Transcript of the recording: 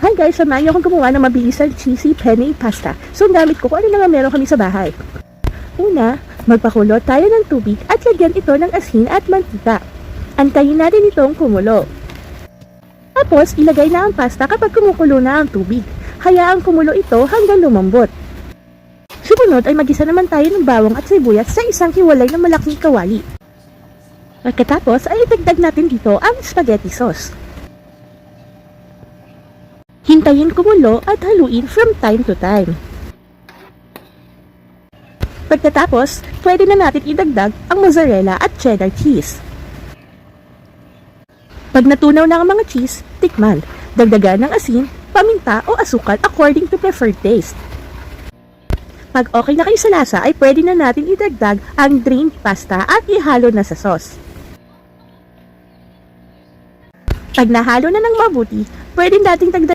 Hi guys, samahan niyo akong gumawa ng mabilisang cheesy penne pasta. So, ang gamit ko kung ano na nga meron kami sa bahay. Una, magpakulo tayo ng tubig at lagyan ito ng asin at mantika. Antayin natin itong kumulo. Tapos, ilagay na ang pasta kapag kumukulo na ang tubig. Hayaang kumulo ito hanggang lumambot. Sumunod ay magisa naman tayo ng bawang at sibuyas sa isang hiwalay na malaking kawali. Pagkatapos ay idagdag natin dito ang spaghetti sauce. Hintayin kumulo at haluin from time to time. Pagkatapos, pwede na natin idagdag ang mozzarella at cheddar cheese. Pag natunaw na ang mga cheese, tikman. Dagdagan ng asin, paminta o asukal according to preferred taste. Pag okay na kayo sa lasa, ay pwede na natin idagdag ang drained pasta at ihalo na sa sauce. Pag nahalo na ng mabuti, pwede nating dagdag